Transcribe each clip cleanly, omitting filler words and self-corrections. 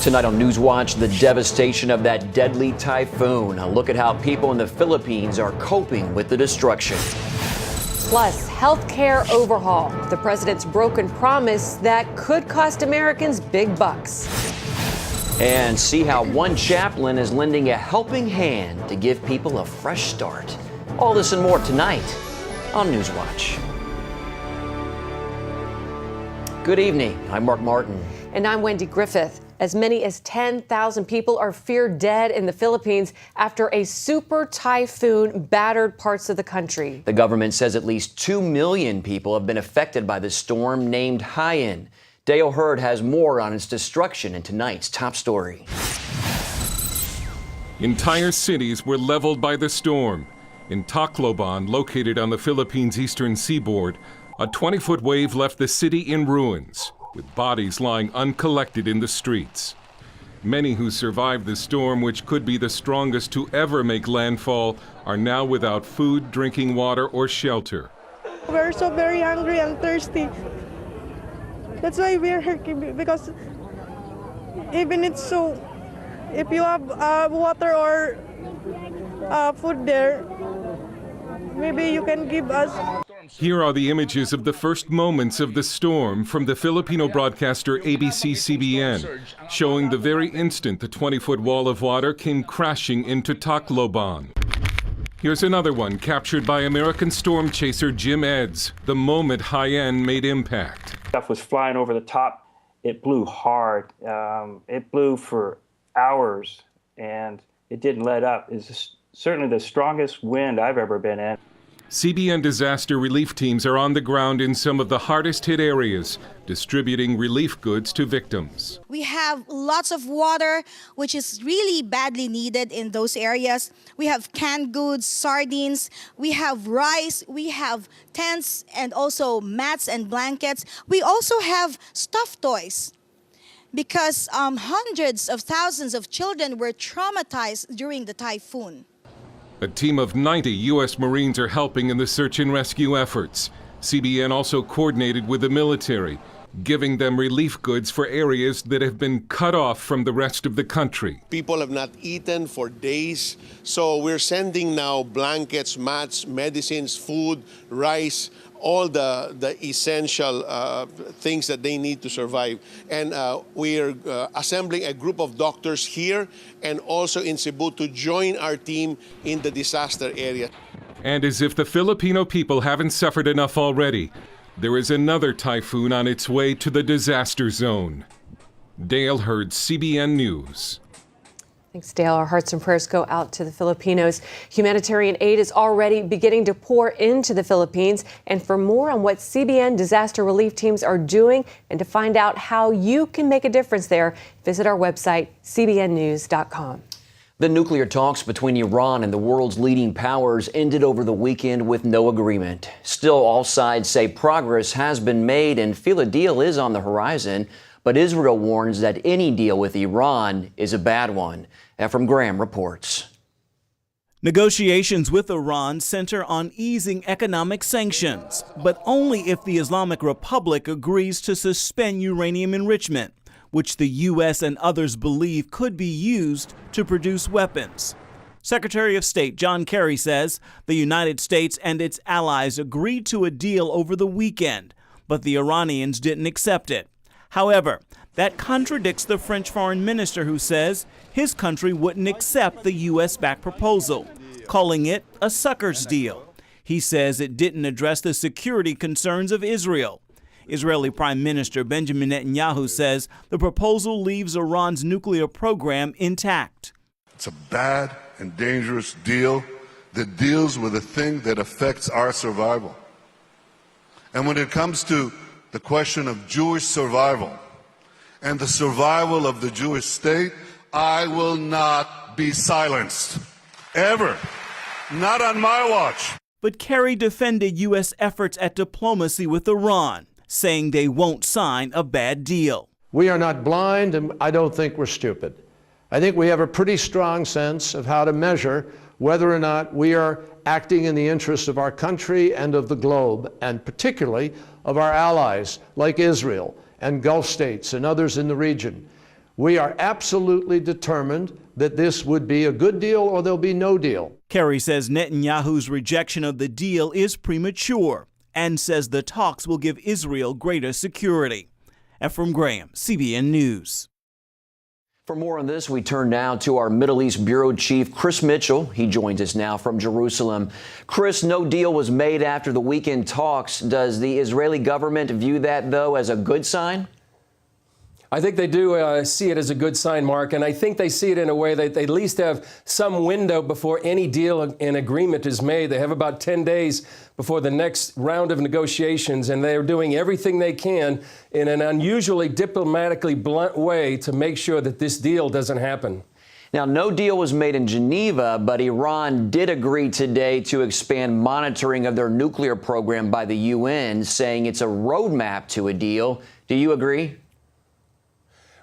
Tonight on NewsWatch, the devastation of that deadly typhoon. A look at how people in the Philippines are coping with the destruction. Plus, healthcare overhaul. The president's broken promise that could cost Americans big bucks. And see how one chaplain is lending a helping hand to give people a fresh start. All this and more tonight on NewsWatch. Good evening. I'm Mark Martin. And I'm Wendy Griffith. As many as 10,000 people are feared dead in the Philippines after a super typhoon battered parts of the country. The government says at least 2 million people have been affected by the storm named Haiyan. Dale Hurd has more on its destruction in tonight's top story. Entire cities were leveled by the storm. In Tacloban, located on the Philippines' eastern seaboard, a 20-foot wave left the city in ruins, with bodies lying uncollected in the streets. Many who survived the storm, which could be the strongest to ever make landfall, are now without food, drinking water, or shelter. We're so very hungry and thirsty. That's why we're here, because even it's so, if you have water or food there, maybe you can give us. Here are the images of the first moments of the storm from the Filipino broadcaster ABC-CBN, showing the very instant the 20-foot wall of water came crashing into Tacloban. Here's another one captured by American storm chaser Jim Eds, the moment Haiyan made impact. Stuff was flying over the top. It blew hard. It blew for hours, and it didn't let up. It's certainly the strongest wind I've ever been in. CBN disaster relief teams are on the ground in some of the hardest hit areas, distributing relief goods to victims. We have lots of water, which is really badly needed in those areas. We have canned goods, sardines, we have rice, we have tents and also mats and blankets. We also have stuffed toys, because hundreds of thousands of children were traumatized during the typhoon. A team of 90 U.S. Marines are helping in the search and rescue efforts. CBN also coordinated with the military, giving them relief goods for areas that have been cut off from the rest of the country. People have not eaten for days, so we're sending now blankets, mats, medicines, food, rice, all the essential things that they need to survive. And we're assembling a group of doctors here and also in Cebu to join our team in the disaster area. And as if the Filipino people haven't suffered enough already, there is another typhoon on its way to the disaster zone. Dale Hurd, CBN News. Thanks, Dale. Our hearts and prayers go out to the Filipinos. Humanitarian aid is already beginning to pour into the Philippines. And for more on what CBN disaster relief teams are doing and to find out how you can make a difference there, visit our website, cbnnews.com. The nuclear talks between Iran and the world's leading powers ended over the weekend with no agreement. Still, all sides say progress has been made and feel a deal is on the horizon. But Israel warns that any deal with Iran is a bad one. Ephraim Graham reports. Negotiations with Iran center on easing economic sanctions, but only if the Islamic Republic agrees to suspend uranium enrichment, which the U.S. and others believe could be used to produce weapons. Secretary of State John Kerry says the United States and its allies agreed to a deal over the weekend, but the Iranians didn't accept it. However, that contradicts the French foreign minister who says his country wouldn't accept the U.S.-backed proposal, calling it a sucker's deal. He says it didn't address the security concerns of Israel. Israeli Prime Minister Benjamin Netanyahu says the proposal leaves Iran's nuclear program intact. It's a bad and dangerous deal that deals with a thing that affects our survival. And when it comes to the question of Jewish survival and the survival of the Jewish state, I will not be silenced. Ever. Not on my watch. But Kerry defended U.S. efforts at diplomacy with Iran, saying they won't sign a bad deal. We are not blind, and I don't think we're stupid. I think we have a pretty strong sense of how to measure whether or not we are acting in the interests of our country and of the globe, and particularly of our allies like Israel and Gulf states and others in the region. We are absolutely determined that this would be a good deal or there'll be no deal. Kerry says Netanyahu's rejection of the deal is premature and says the talks will give Israel greater security. Ephraim Graham, CBN News. For more on this, we turn now to our Middle East Bureau Chief, Chris Mitchell. He joins us now from Jerusalem. Chris, no deal was made after the weekend talks. Does the Israeli government view that, though, as a good sign? I think they do see it as a good sign, Mark, and I think they see it in a way that they at least have some window before any deal and agreement is made. They have about 10 days before the next round of negotiations, and they are doing everything they can in an unusually diplomatically blunt way to make sure that this deal doesn't happen. Now, no deal was made in Geneva, but Iran did agree today to expand monitoring of their nuclear program by the UN, saying it's a roadmap to a deal. Do you agree?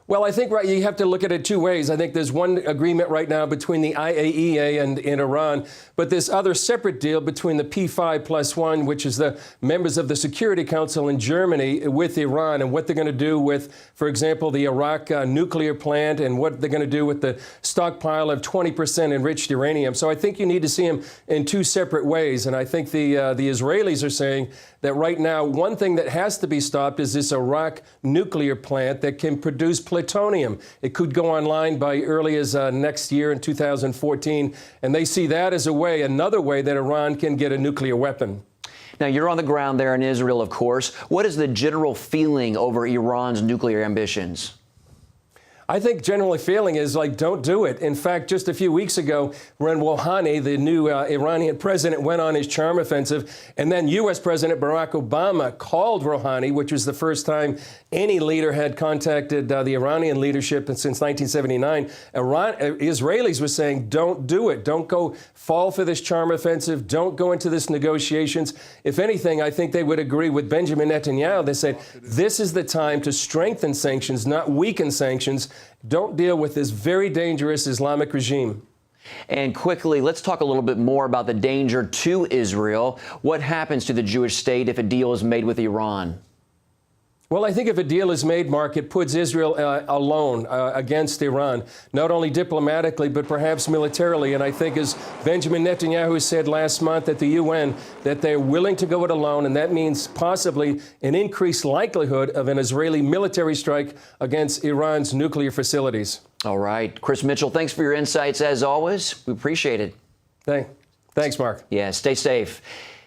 Well, I think you have to look at it two ways. I think there's one agreement right now between the IAEA and Iran, but this other separate deal between the P5+1, which is the members of the Security Council in Germany, with Iran, and what they're going to do with, for example, the Iraq nuclear plant, and what they're going to do with the stockpile of 20% enriched uranium. So I think you need to see them in two separate ways. And I think the Israelis are saying that right now, one thing that has to be stopped is this Iraq nuclear plant that can produce plutonium. It could go online by early as next year in 2014. And they see that as a way, another way that Iran can get a nuclear weapon. Now, you're on the ground there in Israel, of course. What is the general feeling over Iran's nuclear ambitions? I think generally feeling is like, don't do it. In fact, just a few weeks ago, when Rouhani, the new Iranian president, went on his charm offensive, and then U.S. President Barack Obama called Rouhani, which was the first time any leader had contacted the Iranian leadership since 1979. Israelis were saying, don't do it. Don't go fall for this charm offensive. Don't go into this negotiations. If anything, I think they would agree with Benjamin Netanyahu. They said, this is the time to strengthen sanctions, not weaken sanctions. Don't deal with this very dangerous Islamic regime. And quickly, let's talk a little bit more about the danger to Israel. What happens to the Jewish state if a deal is made with Iran? Well, I think if a deal is made, Mark, it puts Israel alone against Iran, not only diplomatically, but perhaps militarily. And I think, as Benjamin Netanyahu said last month at the UN, that they're willing to go it alone. And that means possibly an increased likelihood of an Israeli military strike against Iran's nuclear facilities. All right. Chris Mitchell, thanks for your insights, as always. We appreciate it. Thanks, Mark. Yeah, stay safe.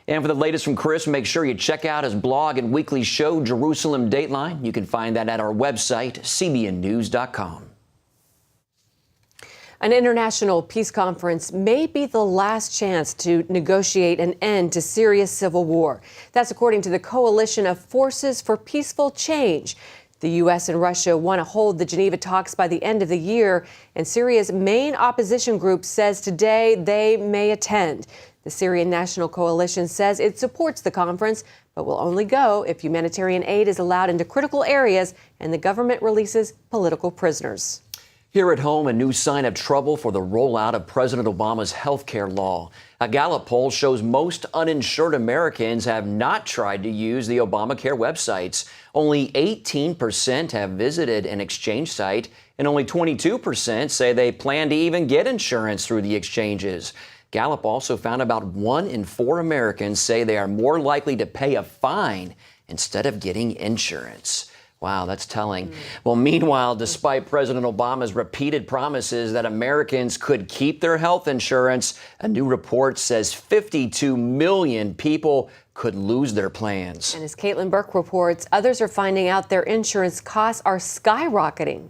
And for the latest from Chris, make sure you check out his blog and weekly show, Jerusalem Dateline. You can find that at our website, cbnnews.com. An international peace conference may be the last chance to negotiate an end to Syria's civil war. That's according to the Coalition of Forces for Peaceful Change. The U.S. and Russia want to hold the Geneva talks by the end of the year, and Syria's main opposition group says today they may attend. The Syrian National Coalition says it supports the conference, but will only go if humanitarian aid is allowed into critical areas and the government releases political prisoners. Here at home, a new sign of trouble for the rollout of President Obama's health care law. A Gallup poll shows most uninsured Americans have not tried to use the Obamacare websites. Only 18% have visited an exchange site, and only 22% say they plan to even get insurance through the exchanges. Gallup also found about 1 in 4 Americans say they are more likely to pay a fine instead of getting insurance. Wow, that's telling. Well, meanwhile, despite President Obama's repeated promises that Americans could keep their health insurance, a new report says 52 million people could lose their plans. And as Caitlin Burke reports, others are finding out their insurance costs are skyrocketing.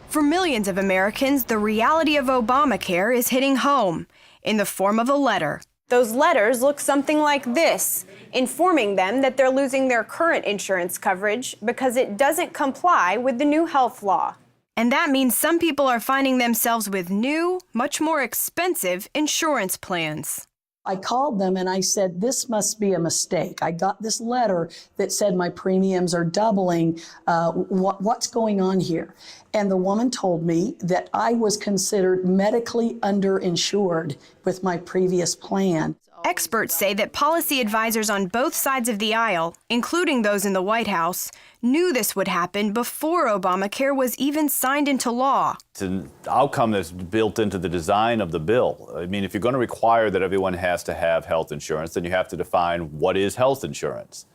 For millions of Americans, the reality of Obamacare is hitting home in the form of a letter. Those letters look something like this, informing them that they're losing their current insurance coverage because it doesn't comply with the new health law. And that means some people are finding themselves with new, much more expensive insurance plans. I called them and I said, this must be a mistake. I got this letter that said my premiums are doubling. What's going on here? And the woman told me that I was considered medically underinsured with my previous plan. Experts say that policy advisors on both sides of the aisle, including those in the White House, knew this would happen before Obamacare was even signed into law. It's an outcome that's built into the design of the bill. I mean, if you're going to require that everyone has to have health insurance, then you have to define what is health insurance.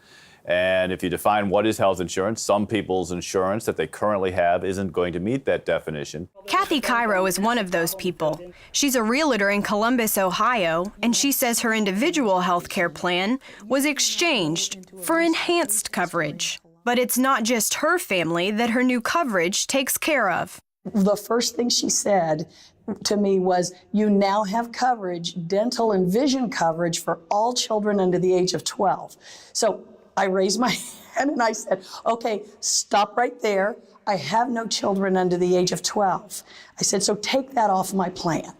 And if you define what is health insurance, some people's insurance that they currently have isn't going to meet that definition. Kathy Cairo is one of those people. She's a realtor in Columbus, Ohio, and she says her individual health care plan was exchanged for enhanced coverage. But it's not just her family that her new coverage takes care of. The first thing she said to me was, you now have coverage, dental and vision coverage for all children under the age of 12. So I raised my hand and I said, okay, stop right there. I have no children under the age of 12. I said, so take that off my plan.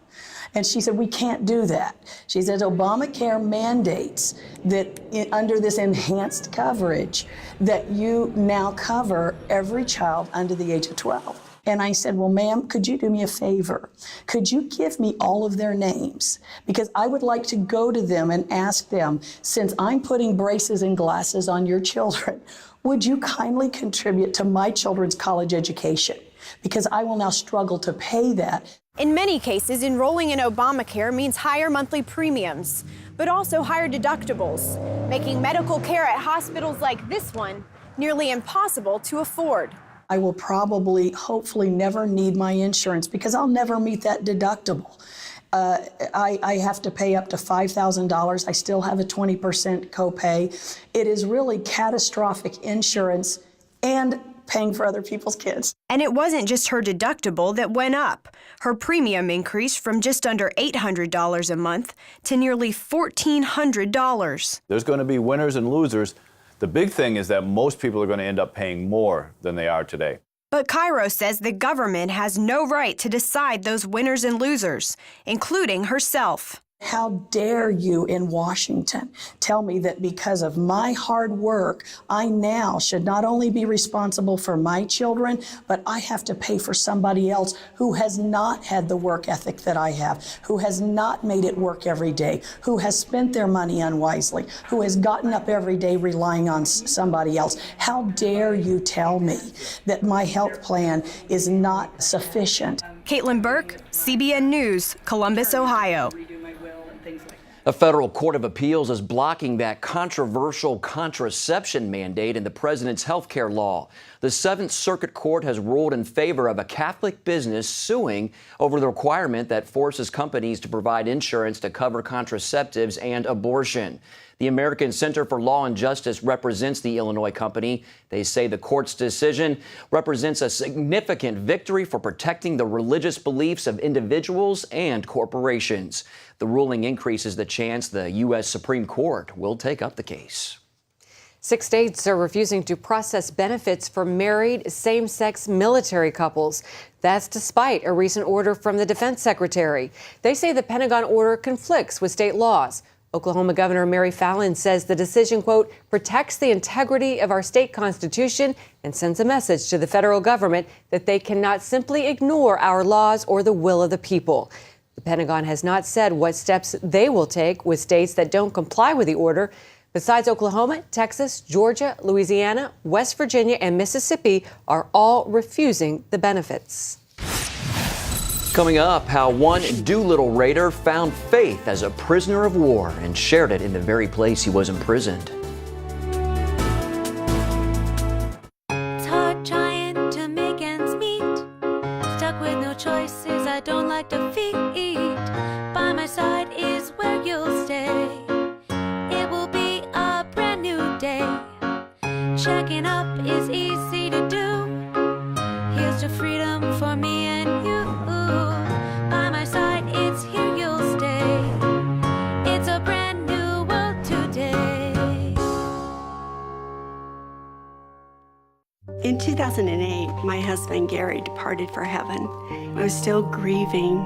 And she said, we can't do that. She said, Obamacare mandates that under this enhanced coverage, that you now cover every child under the age of 12. And I said, well, ma'am, could you do me a favor? Could you give me all of their names? Because I would like to go to them and ask them, since I'm putting braces and glasses on your children, would you kindly contribute to my children's college education? Because I will now struggle to pay that. In many cases, enrolling in Obamacare means higher monthly premiums, but also higher deductibles, making medical care at hospitals like this one nearly impossible to afford. I will probably, hopefully, never need my insurance because I'll never meet that deductible. I have to pay up to $5,000. I still have a 20% copay. It is really catastrophic insurance and paying for other people's kids. And it wasn't just her deductible that went up. Her premium increased from just under $800 a month to nearly $1,400. There's going to be winners and losers. The big thing is that most people are going to end up paying more than they are today. But Cairo says the government has no right to decide those winners and losers, including herself. How dare you in Washington tell me that because of my hard work, I now should not only be responsible for my children, but I have to pay for somebody else who has not had the work ethic that I have, who has not made it work every day, who has spent their money unwisely, who has gotten up every day relying on somebody else. How dare you tell me that my health plan is not sufficient? Caitlin Burke, CBN News, Columbus, Ohio. A federal court of appeals is blocking that controversial contraception mandate in the president's health care law. The Seventh Circuit Court has ruled in favor of a Catholic business suing over the requirement that forces companies to provide insurance to cover contraceptives and abortion. The American Center for Law and Justice represents the Illinois company. They say the court's decision represents a significant victory for protecting the religious beliefs of individuals and corporations. The ruling increases the chance the U.S. Supreme Court will take up the case. 6 states are refusing to process benefits for married same-sex military couples. That's despite a recent order from the Defense Secretary. They say the Pentagon order conflicts with state laws. Oklahoma Governor Mary Fallin says the decision, quote, protects the integrity of our state constitution and sends a message to the federal government that they cannot simply ignore our laws or the will of the people. The Pentagon has not said what steps they will take with states that don't comply with the order. Besides Oklahoma, Texas, Georgia, Louisiana, West Virginia, and Mississippi are all refusing the benefits. Coming up, how one Doolittle Raider found faith as a prisoner of war and shared it in the very place he was imprisoned. It's hard trying to make ends meet. Stuck with no choices, I don't like defeat. By my side is where you'll stay. It will be a brand new day. Checking up is easy to do. Here's to freedom for me and you. By my side, it's here you'll stay. It's a brand new world today. In 2008, my husband Gary departed for heaven. I was still grieving.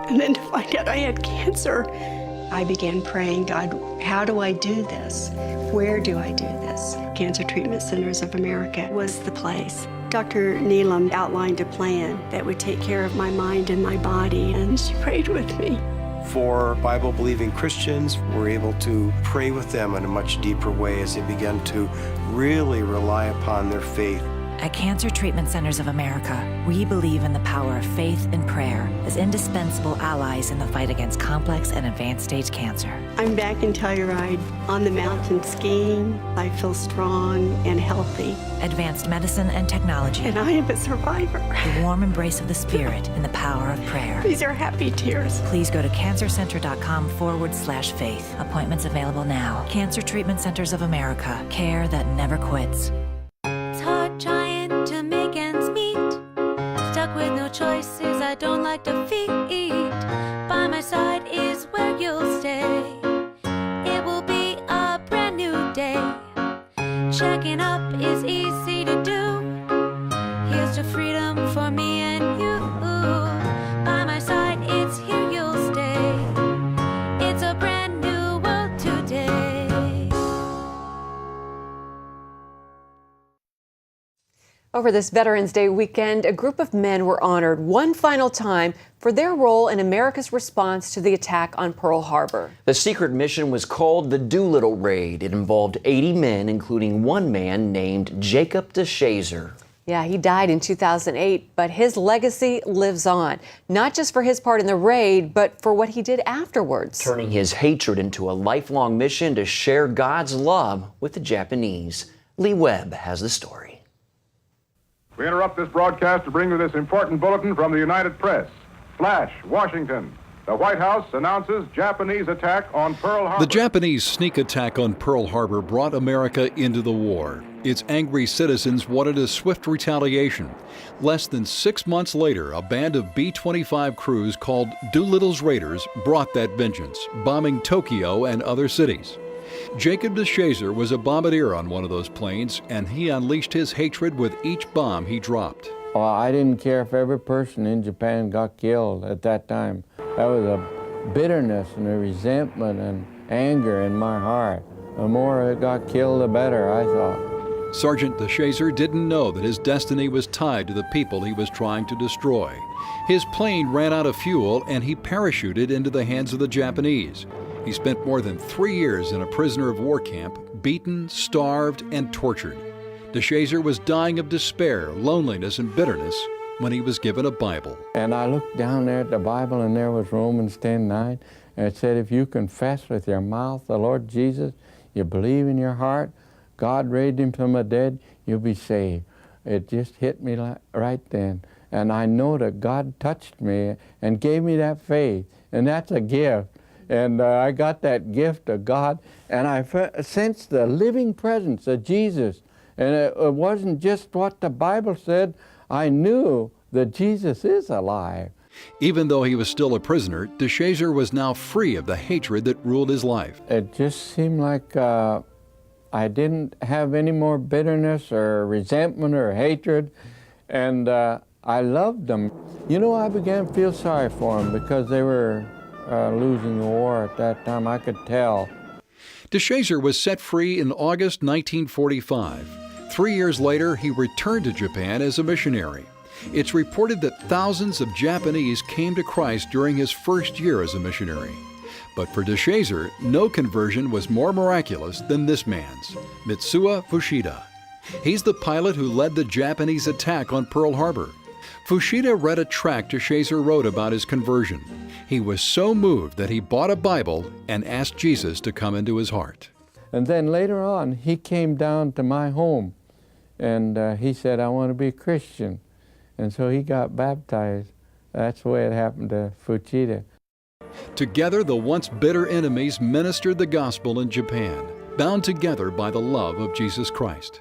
And then to find out I had cancer, I began praying, God, how do I do this? Where do I do this? Cancer Treatment Centers of America was the place. Dr. Neelam outlined a plan that would take care of my mind and my body, and she prayed with me. for Bible-believing Christians. We're able to pray with them in a much deeper way as they begin to really rely upon their faith. At Cancer Treatment Centers of America, we believe in the power of faith and prayer as indispensable allies in the fight against complex and advanced stage cancer. I'm back in Telluride on the mountain skiing. I feel strong and healthy. Advanced medicine and technology. And I am a survivor. The warm embrace of the spirit and the power of prayer. These are happy tears. Please go to cancercenter.com/faith. Appointments available now. Cancer Treatment Centers of America. Care that never quits. It's hard trying to make ends meet. Stuck with no choices I don't like defeat. By my side is where you'll stay. It will be a brand new day. Checking up is easy to do. Here's to freedom for me and you. By my side, it's here you'll stay. It's a brand new world today. Over this Veterans Day weekend, a group of men were honored one final time for their role in America's response to the attack on Pearl Harbor. The secret mission was called the Doolittle Raid. It involved 80 men, including one man named Jacob DeShazer. Yeah, he died in 2008, but his legacy lives on, not just for his part in the raid, but for what he did afterwards. Turning his hatred into a lifelong mission to share God's love with the Japanese. Lee Webb has the story. We interrupt this broadcast to bring you this important bulletin from the United Press. Flash, Washington. The White House announces Japanese attack on Pearl Harbor. The Japanese sneak attack on Pearl Harbor brought America into the war. Its angry citizens wanted a swift retaliation. Less than 6 months later, a band of B-25 crews called Doolittles Raiders brought that vengeance, bombing Tokyo and other cities. Jacob DeShazer was a bombardier on one of those planes, and he unleashed his hatred with each bomb he dropped. Well, I didn't care if every person in Japan got killed at that time. That was a bitterness and a resentment and anger in my heart. The more it got killed, the better, I thought. Sergeant DeShazer didn't know that his destiny was tied to the people he was trying to destroy. His plane ran out of fuel, and he parachuted into the hands of the Japanese. He spent more than 3 years in a prisoner of war camp, beaten, starved, and tortured. DeShazer was dying of despair, loneliness, and bitterness when he was given a Bible. And I looked down there at the Bible, and there was Romans 10:9, and it said, if you confess with your mouth the Lord Jesus, you believe in your heart, God raised him from the dead, you'll be saved. It just hit me right then. And I know that God touched me and gave me that faith, and that's a gift. And I got that gift of God, and I sensed the living presence of Jesus. And it wasn't just what the Bible said. I knew that Jesus is alive. Even though he was still a prisoner, DeShazer was now free of the hatred that ruled his life. It just seemed like I didn't have any more bitterness or resentment or hatred, and I loved them. You know, I began to feel sorry for them because they were losing the war at that time. I could tell. DeShazer was set free in August 1945. 3 years later, he returned to Japan as a missionary. It's reported that thousands of Japanese came to Christ during his first year as a missionary. But for DeShazer, no conversion was more miraculous than this man's, Mitsuo Fushida. He's the pilot who led the Japanese attack on Pearl Harbor. Fushida read a tract DeShazer wrote about his conversion. He was so moved that he bought a Bible and asked Jesus to come into his heart. And then later on, he came down to my home, and he said, I want to be a Christian. And so he got baptized. That's the way it happened to Fushida. Together, the once bitter enemies ministered the gospel in Japan, bound together by the love of Jesus Christ.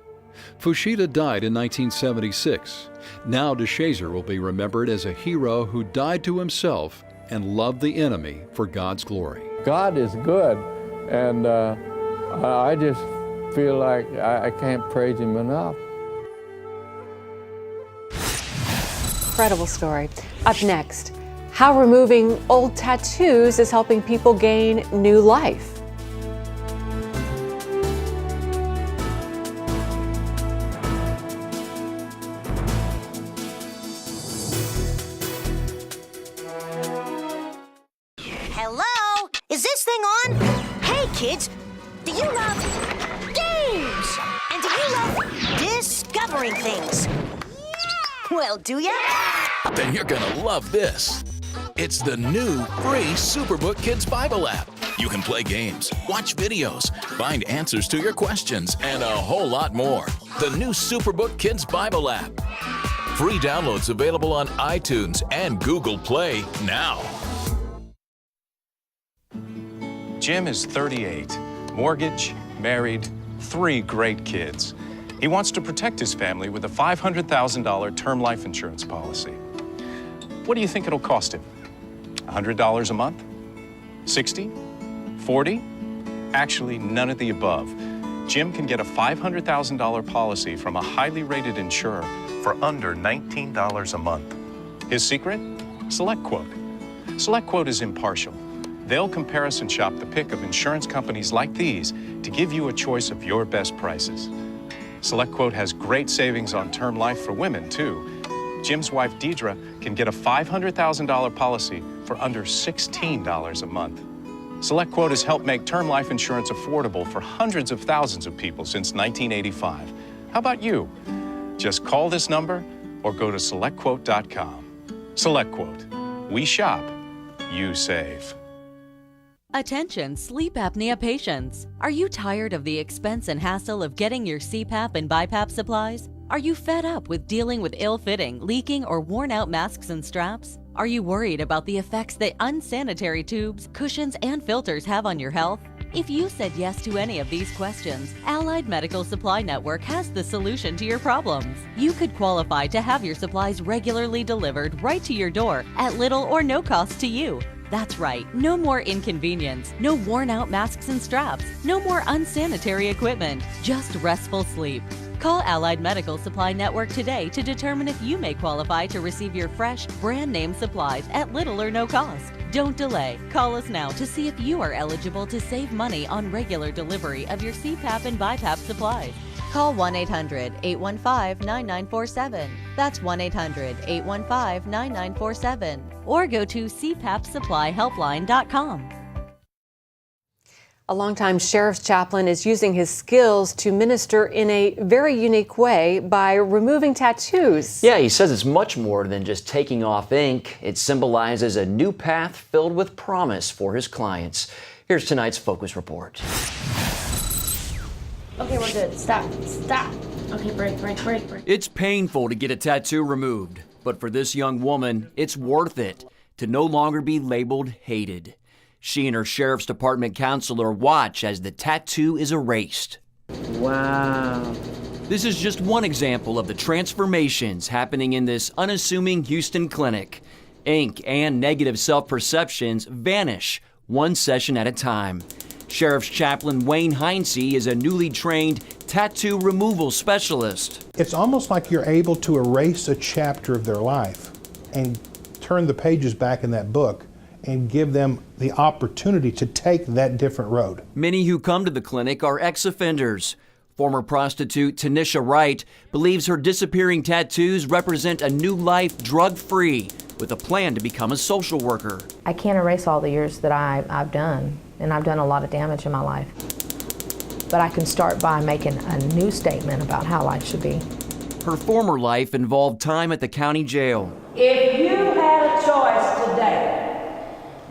Fushida died in 1976. Now DeShazer will be remembered as a hero who died to himself and loved the enemy for God's glory. God is good, and I just feel like I can't praise him enough. Incredible story. Up next, how removing old tattoos is helping people gain new life. Hello, Is this thing on? Hey, kids, do you love games? And do you love discovering things? Well, do ya? Then you're gonna love this. It's the new free Superbook Kids Bible app. You can play games, watch videos, find answers to your questions, and a whole lot more. The new Superbook Kids Bible app. Free downloads available on iTunes and Google Play now. Jim is 38, mortgage, married, 3 great kids. He wants to protect his family with a $500,000 term life insurance policy. What do you think it'll cost him? $100 a month? 60? 40? Actually, none of the above. Jim can get a $500,000 policy from a highly rated insurer for under $19 a month. His secret? Selectquote. Selectquote is impartial. They'll comparison shop the pick of insurance companies like these to give you a choice of your best prices. Selectquote has great savings on term life for women, too. Jim's wife, Deidre, can get a $500,000 policy for under $16 a month. Selectquote has helped make term life insurance affordable for hundreds of thousands of people since 1985. How about you? Just call this number or go to selectquote.com. Selectquote. We shop, you save. Attention sleep apnea patients. Are you tired of the expense and hassle of getting your CPAP and BiPAP supplies? Are you fed up with dealing with ill-fitting, leaking, or worn-out masks and straps? Are you worried about the effects that unsanitary tubes, cushions, and filters have on your health? If you said yes to any of these questions, Allied Medical Supply Network has the solution to your problems. You could qualify to have your supplies regularly delivered right to your door at little or no cost to you. That's right, no more inconvenience, no worn-out masks and straps, no more unsanitary equipment, just restful sleep. Call Allied Medical Supply Network today to determine if you may qualify to receive your fresh, brand-name supplies at little or no cost. Don't delay. Call us now to see if you are eligible to save money on regular delivery of your CPAP and BiPAP supplies. Call 1-800-815-9947. That's 1-800-815-9947. Or go to cpapsupplyhelpline.com. A longtime sheriff's chaplain is using his skills to minister in a very unique way by removing tattoos. Yeah, he says it's much more than just taking off ink. It symbolizes a new path filled with promise for his clients. Here's tonight's Focus Report. Okay, we're good. Stop. Okay, break. It's painful to get a tattoo removed, but for this young woman, it's worth it to no longer be labeled hated. She and her sheriff's department counselor watch as the tattoo is erased. Wow. This is just one example of the transformations happening in this unassuming Houston clinic. Ink and negative self-perceptions vanish one session at a time. Sheriff's Chaplain Wayne Heinze is a newly trained tattoo removal specialist. It's almost like you're able to erase a chapter of their life and turn the pages back in that book and give them the opportunity to take that different road. Many who come to the clinic are ex-offenders. Former prostitute Tanisha Wright believes her disappearing tattoos represent a new life drug-free with a plan to become a social worker. I can't erase all the years that I've done, and I've done a lot of damage in my life. But I can start by making a new statement about how life should be. Her former life involved time at the county jail. If you had a choice today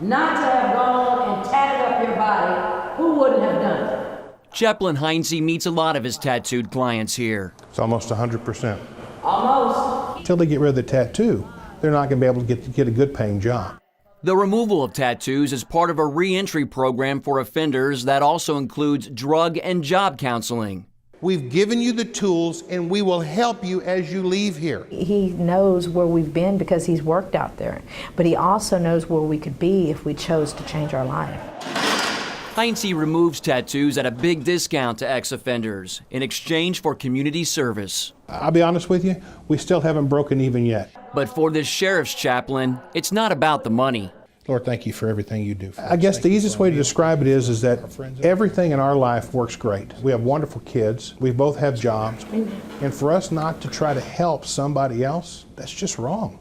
not to have gone and tatted up your body, who wouldn't have done it? Chaplain Heinze meets a lot of his tattooed clients here. It's almost 100%. Almost. Until they get rid of the tattoo, they're not going to be able to get a good paying job. The removal of tattoos is part of a re-entry program for offenders that also includes drug and job counseling. We've given you the tools and we will help you as you leave here. He knows where we've been because he's worked out there, but he also knows where we could be if we chose to change our life. Heinze removes tattoos at a big discount to ex-offenders in exchange for community service. I'll be honest with you, we still haven't broken even yet. But for this sheriff's chaplain, it's not about the money. Lord, thank you for everything you do for us. I guess the easiest way to describe it is that everything in our life works great. We have wonderful kids. We both have jobs. And for us not to try to help somebody else, that's just wrong.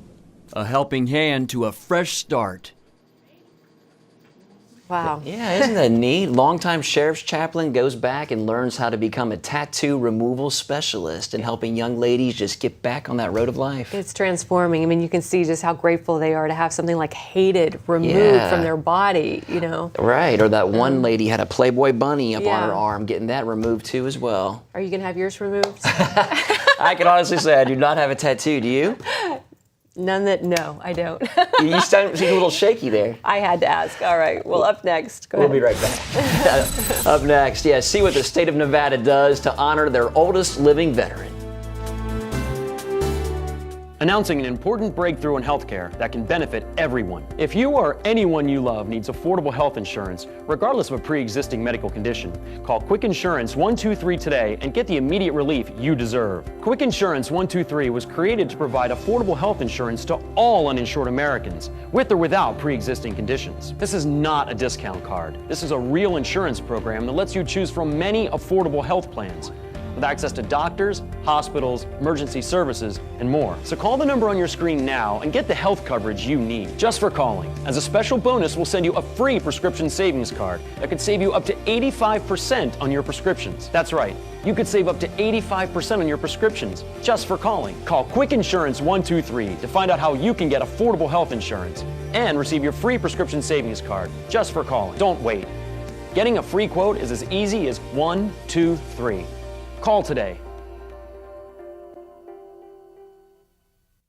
A helping hand to a fresh start. Wow. Yeah, isn't that neat? Longtime sheriff's chaplain goes back and learns how to become a tattoo removal specialist and helping young ladies just get back on that road of life. It's transforming. I mean, you can see just how grateful they are to have something like hated removed from their body, you know. Right, or that one lady had a Playboy bunny up on Yeah. her arm, getting that removed too as well. Are you going to have yours removed? I can honestly say I do not have a tattoo, do you? No, I don't. You seem a little shaky there. I had to ask. All right, well, up next. Go ahead. We'll be right back. Up next, see what the state of Nevada does to honor their oldest living veteran. Announcing an important breakthrough in healthcare that can benefit everyone. If you or anyone you love needs affordable health insurance, regardless of a pre-existing medical condition, call Quick Insurance 123 today and get the immediate relief you deserve. Quick Insurance 123 was created to provide affordable health insurance to all uninsured Americans, with or without pre-existing conditions. This is not a discount card. This is a real insurance program that lets you choose from many affordable health plans, with access to doctors, hospitals, emergency services, and more. So call the number on your screen now and get the health coverage you need just for calling. As a special bonus, we'll send you a free prescription savings card that could save you up to 85% on your prescriptions. That's right, you could save up to 85% on your prescriptions just for calling. Call Quick Insurance 123 to find out how you can get affordable health insurance and receive your free prescription savings card just for calling. Don't wait. Getting a free quote is as easy as 1, 2, 3. Call today.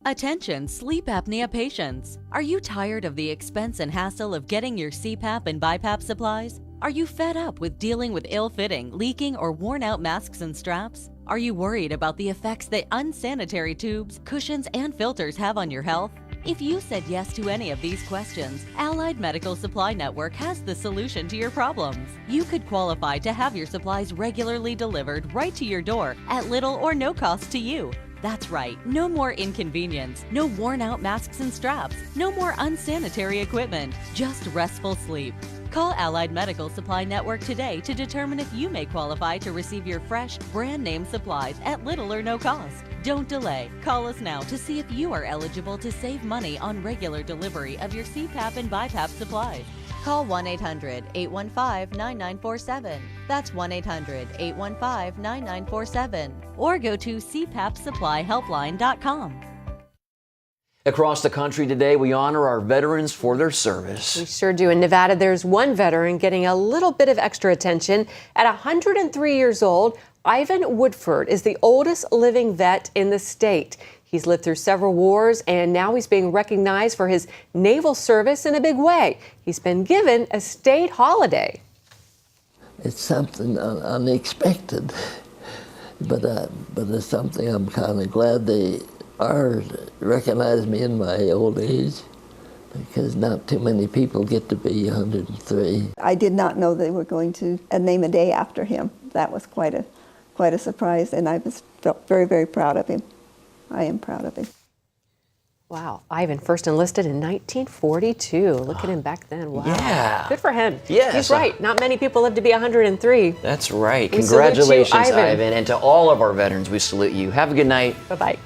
Attention sleep apnea patients. Are you tired of the expense and hassle of getting your CPAP and BiPAP supplies? Are you fed up with dealing with ill-fitting, leaking, or worn-out masks and straps? Are you worried about the effects that unsanitary tubes, cushions, and filters have on your health? If you said yes to any of these questions, Allied Medical Supply Network has the solution to your problems. You could qualify to have your supplies regularly delivered right to your door at little or no cost to you. That's right, no more inconvenience, no worn-out masks and straps, no more unsanitary equipment, just restful sleep. Call Allied Medical Supply Network today to determine if you may qualify to receive your fresh, brand-name supplies at little or no cost. Don't delay. Call us now to see if you are eligible to save money on regular delivery of your CPAP and BiPAP supplies. Call 1-800-815-9947. That's 1-800-815-9947. Or go to cpapsupplyhelpline.com. Across the country today, we honor our veterans for their service. We sure do. In Nevada, there's one veteran getting a little bit of extra attention. At 103 years old, Ivan Woodford is the oldest living vet in the state. He's lived through several wars, and now he's being recognized for his naval service in a big way. He's been given a state holiday. It's something unexpected, but it's something I'm kind of glad they recognize me in my old age, because not too many people get to be 103. I did not know they were going to name a day after him. That was quite a surprise, and I felt very, very proud of him. I am proud of him. Wow, Ivan first enlisted in 1942. Look at him back then. Wow. Yeah. Good for him. Yes. He's right. Not many people live to be 103. That's right. We salute you, Congratulations, Ivan. Ivan. And to all of our veterans, we salute you. Have a good night. Bye-bye.